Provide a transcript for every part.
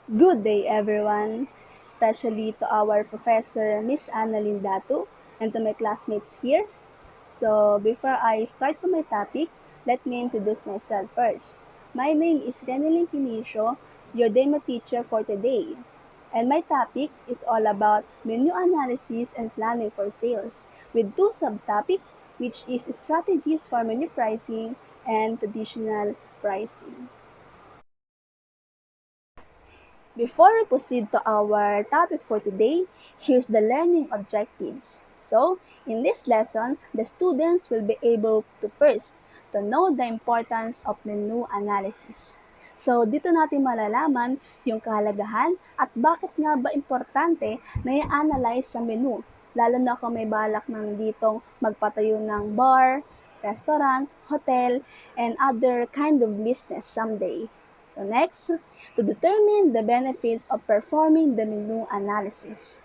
Good day, everyone, especially to our professor, Miss Annalyn Datu, and to my classmates here. So, before I start to my topic, let me introduce myself first. My name is Renelyn Kinisio, your demo teacher for today. And my topic is all about menu analysis and planning for sales, with two subtopics, which is strategies for menu pricing and traditional pricing. Before we proceed to our topic for today, here's the learning objectives. So, in this lesson, the students will be able to first to know the importance of menu analysis. So, dito natin malalaman yung kahalagahan at bakit nga ba importante na i-analyze sa menu, lalo na kung may balak ng ditong magpatayo ng bar, restaurant, hotel, and other kind of business someday. So next, to determine the benefits of performing the menu analysis.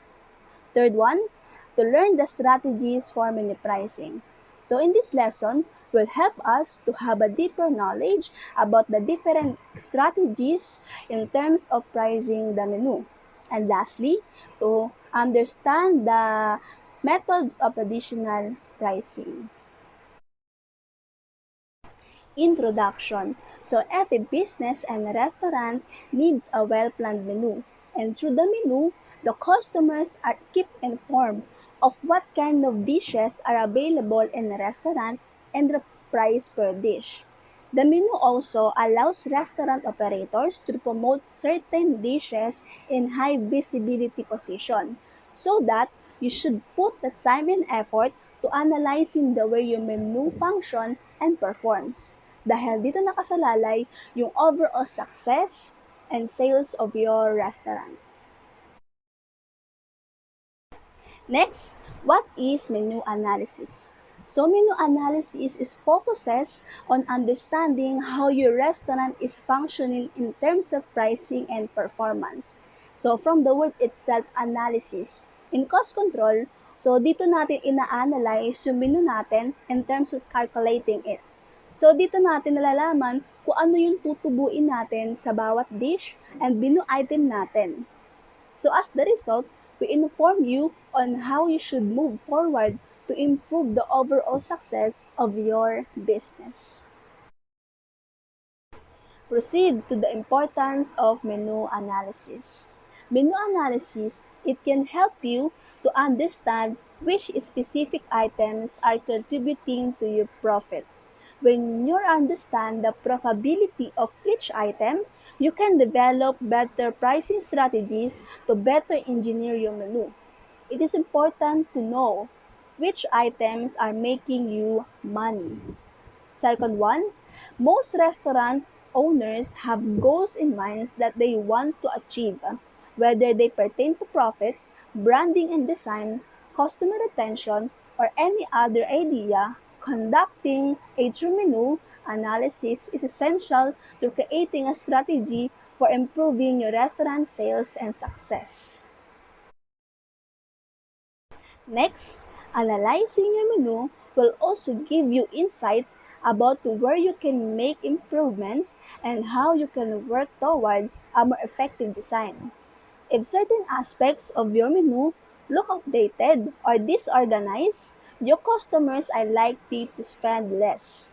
Third one, to learn the strategies for menu pricing. So in this lesson, will help us to have a deeper knowledge about the different strategies in terms of pricing the menu. And lastly, to understand the methods of traditional pricing. Introduction. So every business and restaurant needs a well-planned menu. And through the menu, the customers are kept informed of what kind of dishes are available in the restaurant and the price per dish. The menu also allows restaurant operators to promote certain dishes in high visibility position so that you should put the time and effort to analyzing the way your menu function and performs. Dahil dito nakasalalay yung overall success and sales of your restaurant. Next, what is menu analysis? So menu analysis is focuses on understanding how your restaurant is functioning in terms of pricing and performance. So from the word itself, analysis. In cost control, so dito natin ina-analyze yung menu natin in terms of calculating it. So dito natin nalalaman kung ano yung tutubuin natin sa bawat dish and menu item natin. So as the result, we inform you on how you should move forward to improve the overall success of your business. Proceed to the importance of menu analysis. Menu analysis, it can help you to understand which specific items are contributing to your profit. When you understand the profitability of each item, you can develop better pricing strategies to better engineer your menu. It is important to know which items are making you money. Second one, most restaurant owners have goals in mind that they want to achieve, whether they pertain to profits, branding and design, customer retention, or any other idea. Conducting a true menu analysis is essential to creating a strategy for improving your restaurant sales and success. Next, analyzing your menu will also give you insights about where you can make improvements and how you can work towards a more effective design. If certain aspects of your menu look outdated or disorganized, your customers are likely to spend less.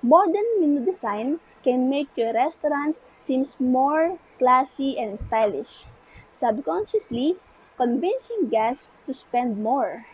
Modern menu design can make your restaurants seem more classy and stylish, subconsciously convincing guests to spend more.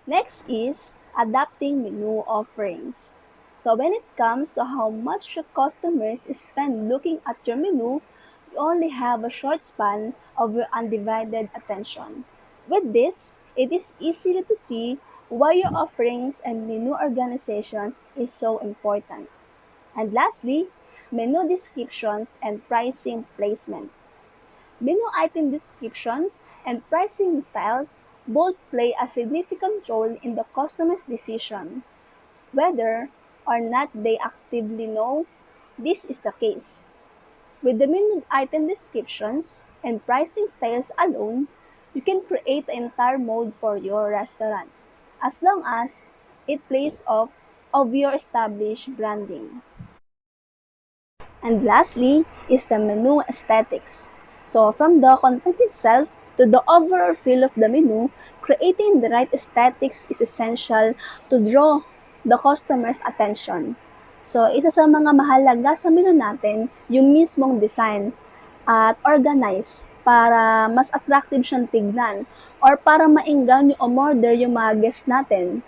Next is adapting menu offerings. So when it comes to how much your customers spend looking at your menu, you only have a short span of your undivided attention. With this, it is easy to see why your offerings and menu organization is so important. And lastly, menu descriptions and pricing placement. Menu item descriptions and pricing styles both play a significant role in the customer's decision, whether or not they actively know this is the case. With the menu item descriptions and pricing styles alone, you can create the entire mode for your restaurant, as long as it plays off of your established branding. And lastly is the menu aesthetics. So from the content itself to the overall feel of the menu, creating the right aesthetics is essential to draw the customer's attention. So isa sa mga mahalaga sa menu natin, yung mismong design at organize para mas attractive siyang tignan or para maengganyo o umorder yung mga guests natin.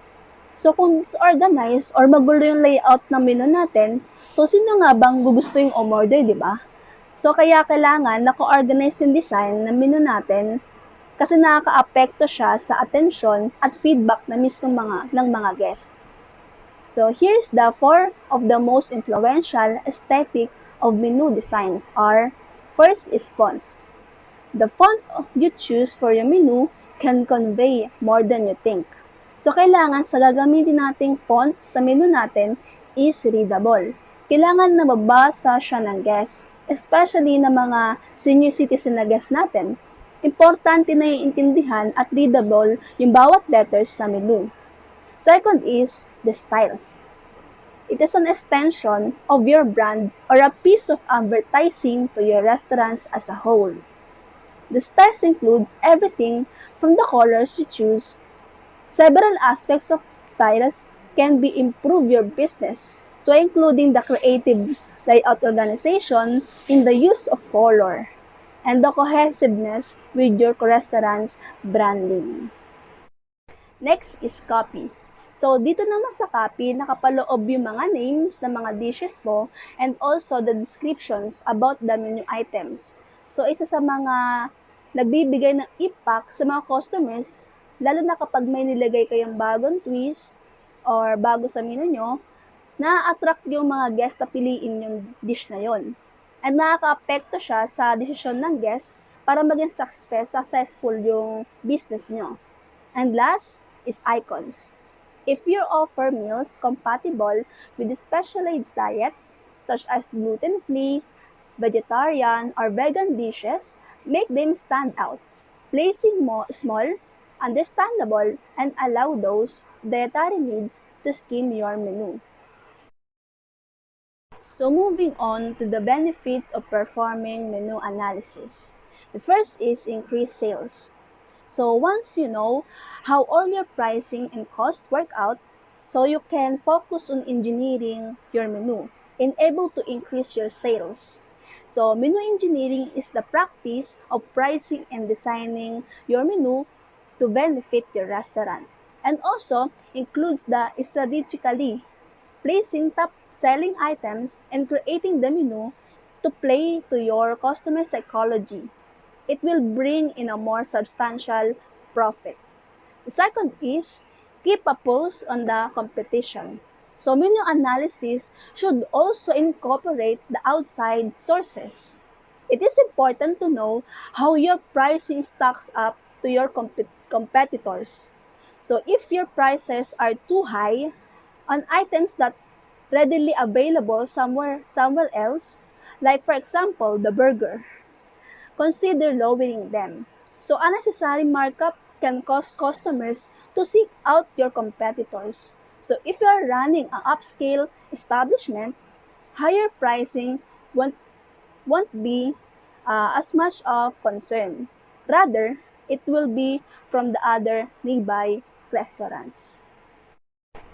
So kung organized or magulo yung layout ng menu natin, so sino nga bang gugusto yung umorder, di ba? So kaya kailangan naka-organize yung design ng menu natin kasi nakaka-apekto siya sa attention at feedback na mismo ng mga guests. So here's the four of the most influential aesthetic of menu designs are: first is fonts. The font you choose for your menu can convey more than you think. So, kailangan sa gagamitin nating font sa menu natin is readable. Kailangan na mabasa siya ng guest, especially na mga senior citizen na guest natin. Importante na iintindihan at readable yung bawat letters sa menu. Second is the styles. It is an extension of your brand or a piece of advertising to your restaurants as a whole. The styles includes everything from the colors you choose. Several aspects of styles can be improve your business, so including the creative layout organization in the use of color and the cohesiveness with your restaurant's branding. Next is copy. So, dito naman sa copy, nakapaloob yung mga names ng mga dishes mo and also the descriptions about the menu items. So, isa sa mga nagbibigay ng impact sa mga customers, lalo na kapag may nilagay kayong bagong twist or bago sa menu nyo, na-attract yung mga guest na piliin yung dish na yon. At nakaka-apekto siya sa desisyon ng guest para maging successful yung business nyo. And last is icons. If you offer meals compatible with specialized diets, such as gluten-free, vegetarian, or vegan dishes, make them stand out. Placing small, understandable, and allow those dietary needs to skim your menu. So moving on to the benefits of performing menu analysis. The first is increased sales. So once you know how all your pricing and cost work out, so you can focus on engineering your menu and able to increase your sales. So menu engineering is the practice of pricing and designing your menu to benefit your restaurant, and also includes the strategically placing top selling items and creating the menu to play to your customer psychology. It will bring in a more substantial profit. The second is keep a pulse on the competition. So menu analysis should also incorporate the outside sources. It is important to know how your pricing stacks up to your competitors. So if your prices are too high on items that readily available somewhere else, like for example the burger, consider lowering them. So unnecessary markup can cause customers to seek out your competitors. So if you are running an upscale establishment, higher pricing won't be as much of concern. Rather, it will be from the other nearby restaurants.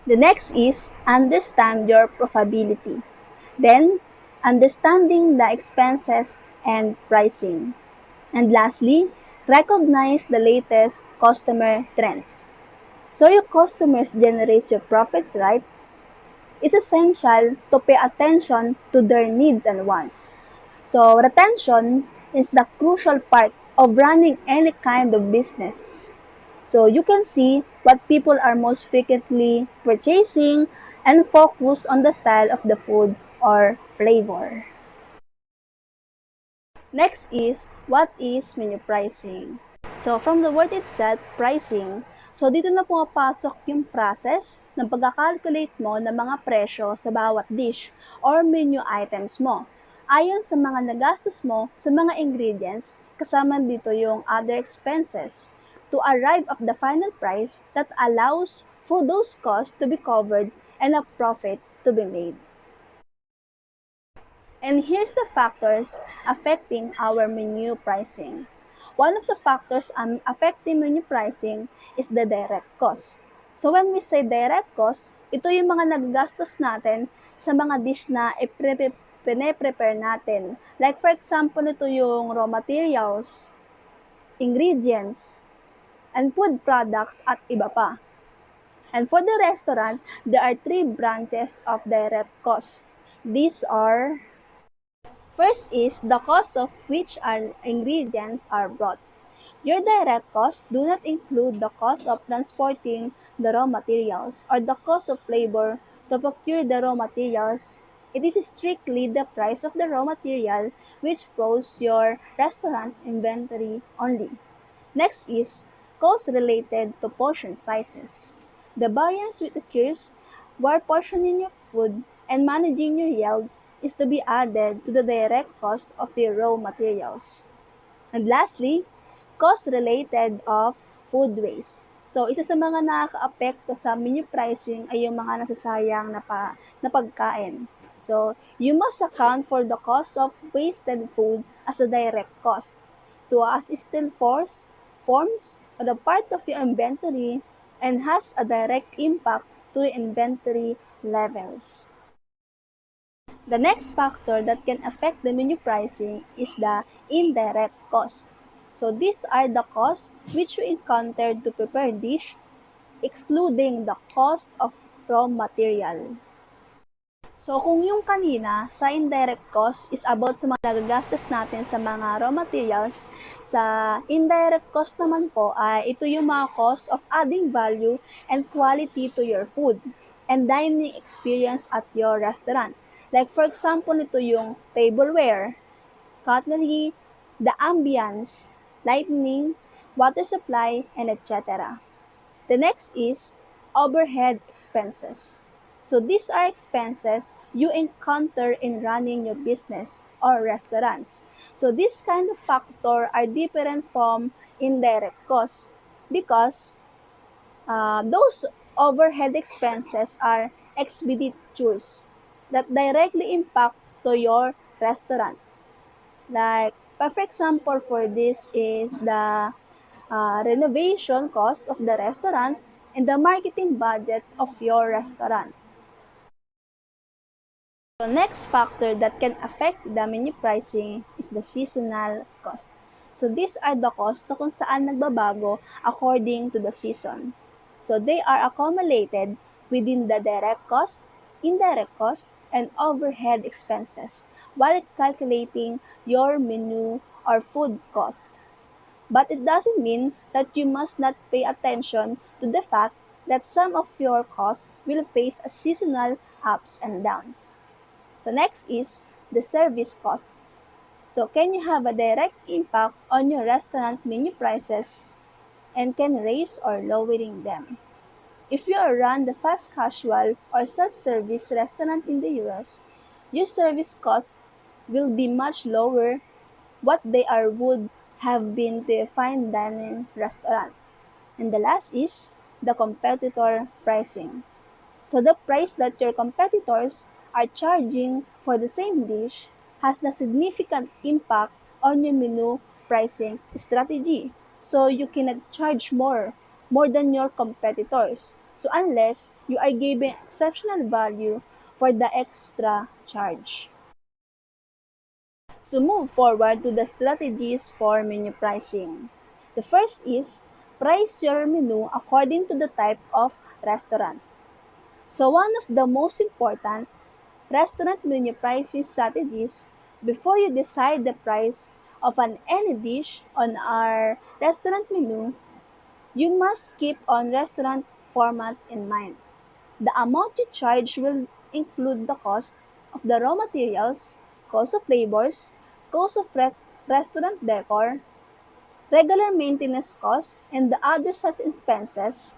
The next is understand your profitability. Then, understanding the expenses and pricing. And lastly, recognize the latest customer trends. So your customers generate your profits, right? It's essential to pay attention to their needs and wants. So retention is the crucial part of running any kind of business. So you can see what people are most frequently purchasing and focus on the style of the food or flavor. Next is, what is menu pricing? So from the word itself, pricing, so dito na pumapasok yung process ng pagkakalculate mo ng mga presyo sa bawat dish or menu items mo. Ayon sa mga nagastos mo sa mga ingredients, kasama dito yung other expenses to arrive at the final price that allows for those costs to be covered and a profit to be made. And here's the factors affecting our menu pricing. One of the factors affecting menu pricing is the direct cost. So when we say direct cost, ito yung mga nagagastos natin sa mga dish na pine-prepare natin. Like for example, ito yung raw materials, ingredients, and food products at iba pa. And for the restaurant, there are three branches of direct costs. These are: first is the cost of which our ingredients are brought. Your direct costs do not include the cost of transporting the raw materials or the cost of labor to procure the raw materials. It is strictly the price of the raw material which flows your restaurant inventory only. Next is cost related to portion sizes. The variance which occurs while portioning your food and managing your yield is to be added to the direct cost of your raw materials. And lastly, cost related of food waste. So, isa sa mga nakaka-apekto sa menu pricing ay yung mga nasasayang na pagkain. So, you must account for the cost of wasted food as a direct cost. So, as it still forms a part of your inventory and has a direct impact to your inventory levels. The next factor that can affect the menu pricing is the indirect cost. So these are the costs which you encounter to prepare a dish, excluding the cost of raw material. So kung yung kanina sa indirect cost is about sa mga nagagastos natin sa mga raw materials, sa indirect cost naman po ay ito yung mga cost of adding value and quality to your food and dining experience at your restaurant. Like for example, ito yung tableware, cutlery, the ambience, lighting, water supply, and etc. The next is overhead expenses. So these are expenses you encounter in running your business or restaurants. So this kind of factor are different from indirect costs because those overhead expenses are expenditures that directly impact to your restaurant. Like, perfect example for this is the renovation cost of the restaurant and the marketing budget of your restaurant. The next factor that can affect the menu pricing is the seasonal cost. So these are the costs na kung saan nagbabago according to the season. So they are accumulated within the direct cost, indirect cost, and overhead expenses while calculating your menu or food cost. But it doesn't mean that you must not pay attention to the fact that some of your costs will face a seasonal ups and downs. So next is the service cost. So can you have a direct impact on your restaurant menu prices and can raise or lowering them. If you run the fast casual or self-service restaurant in the US, your service costs will be much lower what they are would have been to a fine dining restaurant. And the last is the competitor pricing. So the price that your competitors are charging for the same dish has a significant impact on your menu pricing strategy. So you cannot charge more than your competitors. So unless you are giving exceptional value for the extra charge. So move forward to the strategies for menu pricing. The first is price your menu according to the type of restaurant. So one of the most important restaurant menu pricing strategies before you decide the price of any dish on our restaurant menu, you must keep on restaurant format in mind. The amount you charge will include the cost of the raw materials, cost of labors, cost of restaurant decor, regular maintenance costs, and the other such expenses.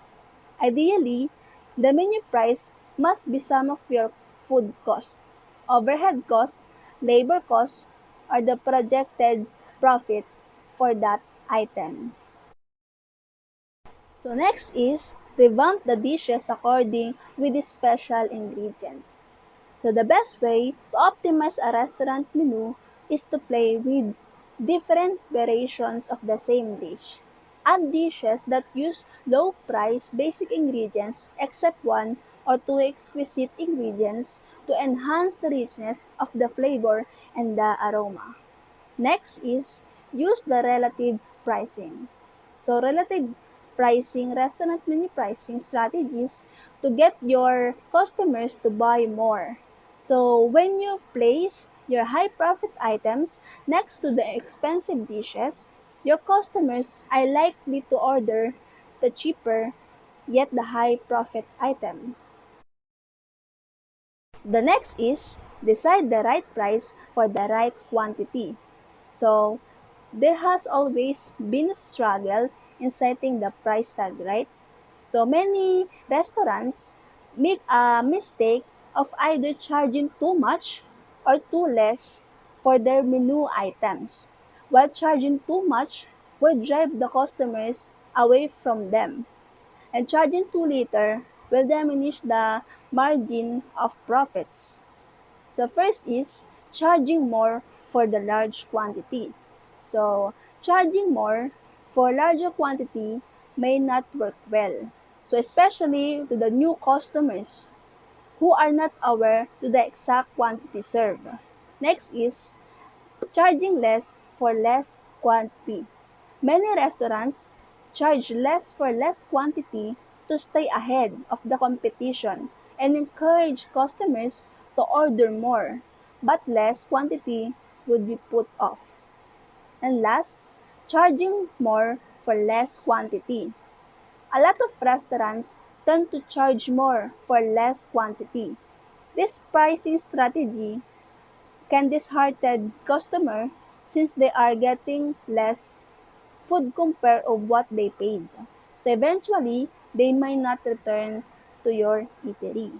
Ideally, the menu price must be sum of your food cost, overhead cost, labor cost, or the projected profit for that item. So next is revamp the dishes according with the special ingredient. So the best way to optimize a restaurant menu is to play with different variations of the same dish. Add dishes that use low price basic ingredients except one or two exquisite ingredients to enhance the richness of the flavor and the aroma. Next is use the relative pricing. So relative pricing, restaurant menu pricing strategies to get your customers to buy more. So when you place your high profit items next to the expensive dishes, your customers are likely to order the cheaper yet the high profit item. The next is decide the right price for the right quantity. So there has always been a struggle in setting the price tag, right? So many restaurants make a mistake of either charging too much or too less for their menu items, while charging too much will drive the customers away from them, and charging too little will diminish the margin of profits. So first is charging more for the large quantity. So charging more for larger quantity may not work well. So especially to the new customers who are not aware to the exact quantity served. Next is charging less for less quantity. Many restaurants charge less for less quantity to stay ahead of the competition and encourage customers to order more, but less quantity would be put off. And last, charging more for less quantity. A lot of restaurants tend to charge more for less quantity. This pricing strategy can dishearten customer since they are getting less food compared of what they paid. So eventually, they might not return to your eatery.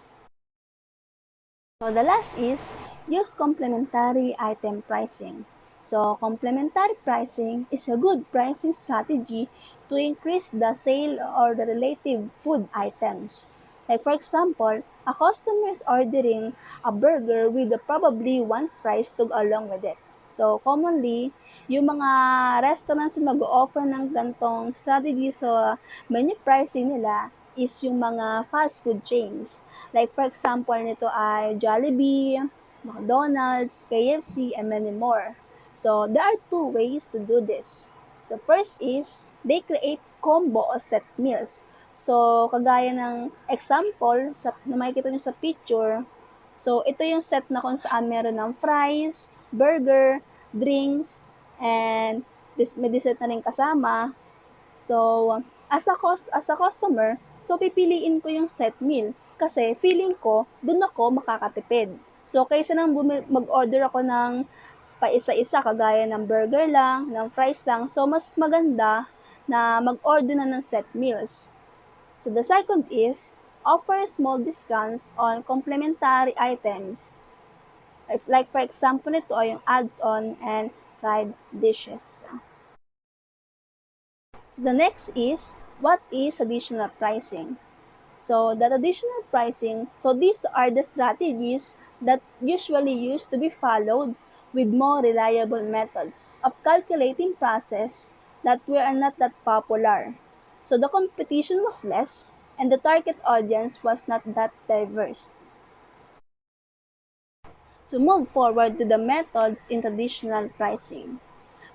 So the last is use complementary item pricing. So complementary pricing is a good pricing strategy to increase the sale or the relative food items. Like for example, a customer is ordering a burger with probably one price to go along with it. So commonly, yung mga restaurants na nag-offer ng gantong strategy sa menu pricing nila is yung mga fast food chains. Like for example, nito ay Jollibee, McDonald's, KFC, and many more. So there are two ways to do this. So first is they create combo o set meals. So kagaya ng example na makikita nyo sa picture, so ito yung set na kung saan meron ng fries, burger, drinks, and may dessert na rin kasama. So, as a customer, so pipiliin ko yung set meal kasi feeling ko dun ako makakatipid. So, kaysa nang mag-order ako ng paisa-isa kagaya ng burger lang, ng fries lang, so mas maganda na mag-order na ng set meals. So, the second is offer small discounts on complementary items. It's like for example ito ay yung adds-on and side dishes. The next is what is additional pricing? So that additional pricing, so these are the strategies that usually used to be followed with more reliable methods of calculating process that were not that popular. So the competition was less and the target audience was not that diverse. So move forward to the methods in traditional pricing.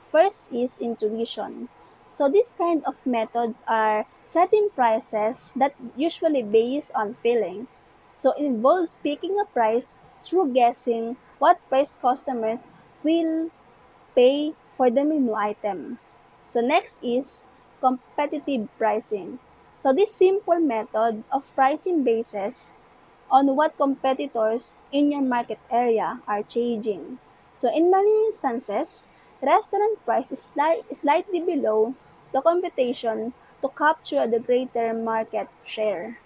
First is intuition. So these kind of methods are setting prices that usually based on feelings. So it involves picking a price through guessing what price customers will pay for the menu item. So next is competitive pricing. So this simple method of pricing bases on what competitors in your market area are charging. So in many instances, restaurant price is slightly below the competition to capture the greater market share.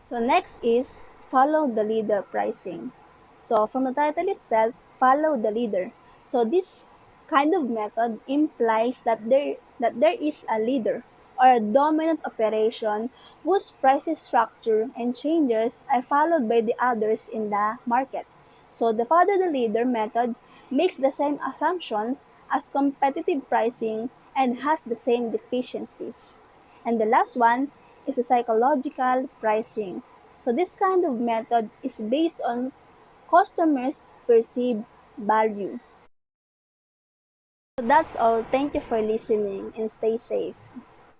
So next is follow the leader pricing. So from the title itself, follow the leader. So this kind of method implies that there is a leader or a dominant operation whose pricing structure and changes are followed by the others in the market. So the follow the leader method makes the same assumptions as competitive pricing and has the same deficiencies. And the last one is a psychological pricing. So this kind of method is based on customers' perceived value. So that's all. Thank you for listening and stay safe.